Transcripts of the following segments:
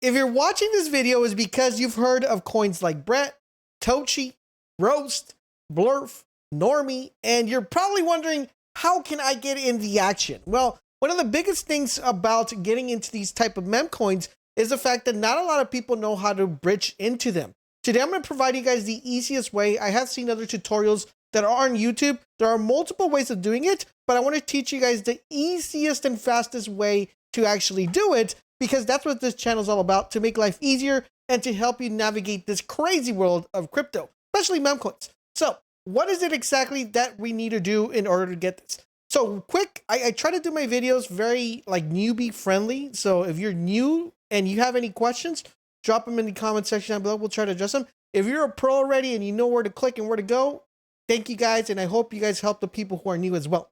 If you're watching this video, it's because you've heard of coins like Brett, Toshi, Roost, Blurf, Normie, and you're probably wondering, how can I get in the action? Well, one of the biggest things about getting into these type of meme coins is the fact that not a lot of people know how to bridge into them. Today, I'm going to provide you guys the easiest way. I have seen other tutorials that are on YouTube. There are multiple ways of doing it, but I want to teach you guys the easiest and fastest way to actually do it, because that's what this channel is all about, to make life easier and to help you navigate this crazy world of crypto, especially meme coins. So what is it exactly that we need to do in order to get this? So quick, I try to do my videos very like newbie friendly. So if you're new and you have any questions, drop them in the comment section down below. We'll try to address them. If you're a pro already and you know where to click and where to go, thank you guys. And I hope you guys help the people who are new as well.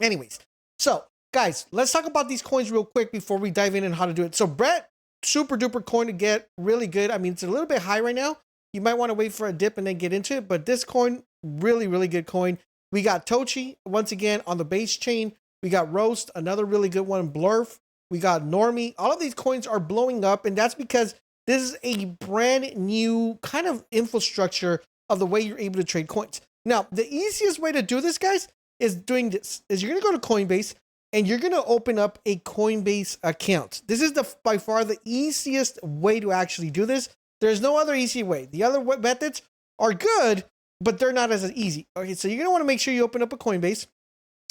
Anyways, so guys, let's talk about these coins real quick before we dive in and how to do it. So Brett, super duper coin to get, really good. I mean, it's a little bit high right now. You might want to wait for a dip and then get into it, but this coin, really, really good coin. We got Toshi, once again, on the base chain. We got Roost, another really good one, Blurf. We got Normie. All of these coins are blowing up, and that's because this is a brand new kind of infrastructure of the way you're able to trade coins. Now, the easiest way to do this, guys, is doing this. Is you're going to go to Coinbase, and you're going to open up a Coinbase account. This is by far the easiest way to actually do this. There's no other easy way. The other methods are good, but they're not as easy. Okay, so you're going to want to make sure you open up a Coinbase.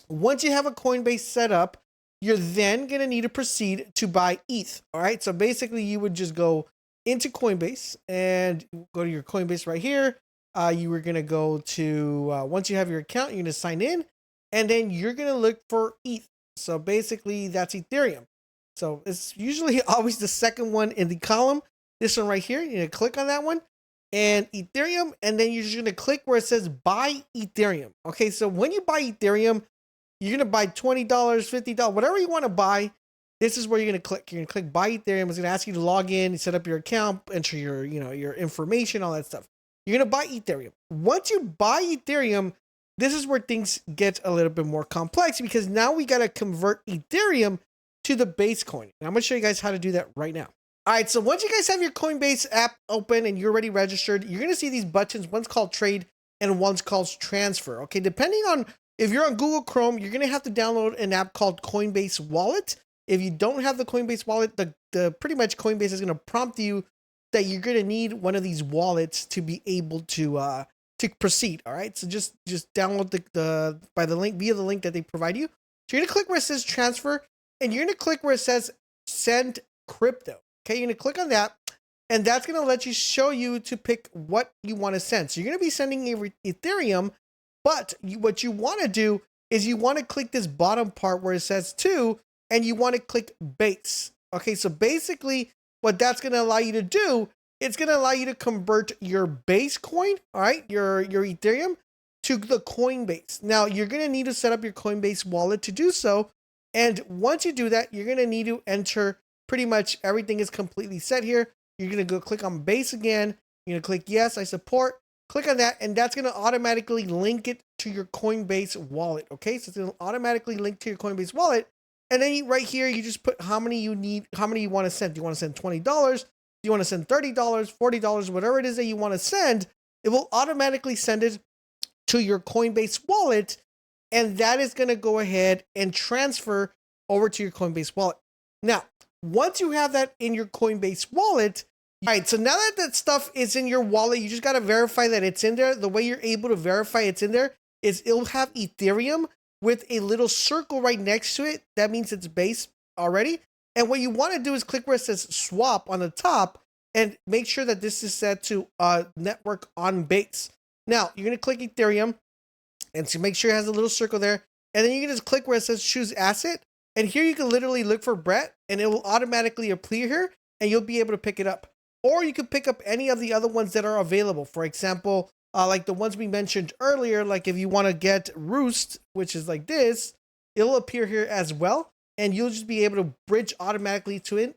Once you have a Coinbase set up, you're then going to need to proceed to buy ETH. All right, so basically you would just go into Coinbase and go to your Coinbase right here. You were going to go to, once you have your account, you're going to sign in, and then you're going to look for ETH. So basically that's Ethereum. So it's usually always the second one in the column. This one right here, you're going to click on that one. And Ethereum, and then you're just going to click where it says buy Ethereum. Okay, so when you buy Ethereum, you're going to buy $20, $50, whatever you want to buy. This is where you're going to click. You're going to click buy Ethereum. It's going to ask you to log in, set up your account, enter your, your information, all that stuff. You're going to buy Ethereum. Once you buy Ethereum, this is where things get a little bit more complex, because now we got to convert Ethereum to the base coin. And I'm going to show you guys how to do that right now. All right, so once you guys have your Coinbase app open and you're already registered, you're going to see these buttons. One's called trade and one's called transfer. Okay, depending on if you're on Google Chrome, you're going to have to download an app called Coinbase Wallet. If you don't have the Coinbase Wallet, the pretty much Coinbase is going to prompt you that you're going to need one of these wallets to be able to proceed. All right, so just download via the link that they provide you. So you're going to click where it says transfer, and you're going to click where it says send crypto. Okay, you're going to click on that, and that's going to let you show you to pick what you want to send. So you're going to be sending Ethereum, but what you want to do is you want to click this bottom part where it says to, and you want to click base. Okay, so basically what that's going to allow you to do, it's going to allow you to convert your base coin, all right, your Ethereum, to the Coinbase. Now, you're going to need to set up your Coinbase wallet to do so, and once you do that, you're going to need to enter pretty much everything is completely set here. You're going to go click on base again. You're going to click yes, I support. Click on that, and that's going to automatically link it to your Coinbase wallet. Okay, so it's going to automatically link to your Coinbase wallet. And then right here, you just put how many you need, how many you want to send. Do you want to send $20? Do you want to send $30, $40, whatever it is that you want to send? It will automatically send it to your Coinbase wallet, and that is going to go ahead and transfer over to your Coinbase wallet. Now, once you have that in your Coinbase wallet, all right, so now that that stuff is in your wallet, you just got to verify that it's in there. The way you're able to verify it's in there is it'll have Ethereum with a little circle right next to it. That means it's base already. And what you want to do is click where it says swap on the top and make sure that this is set to network on base. Now, you're going to click Ethereum, and so make sure it has a little circle there. And then you can just click where it says choose asset. And here you can literally look for Brett, and it will automatically appear here, and you'll be able to pick it up. Or you can pick up any of the other ones that are available. For example, like the ones we mentioned earlier, like if you want to get Roost, which is like this, it'll appear here as well, and you'll just be able to bridge automatically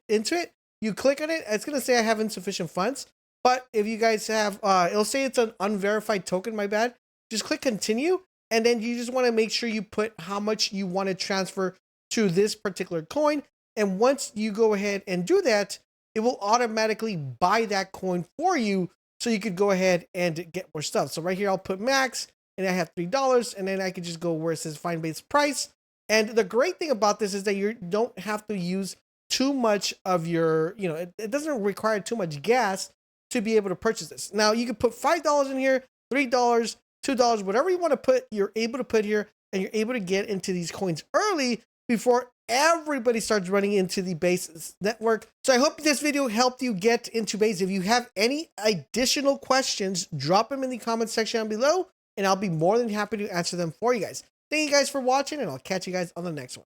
into it. You click on it, it's going to say I have insufficient funds, but if you guys have, it'll say it's an unverified token, my bad. Just click continue, and then you just want to make sure you put how much you want to transfer to this particular coin. And once you go ahead and do that, it will automatically buy that coin for you, so you could go ahead and get more stuff. So right here, I'll put max, and I have $3, and then I could just go where it says find base price. And the great thing about this is that you don't have to use too much of your, it doesn't require too much gas to be able to purchase this. Now you can put $5 in here, $3, $2, whatever you want to put, you're able to put here, and you're able to get into these coins early before everybody starts running into the Base network. So I hope this video helped you get into Base. If you have any additional questions, drop them in the comment section down below, and I'll be more than happy to answer them for you guys. Thank you guys for watching, and I'll catch you guys on the next one.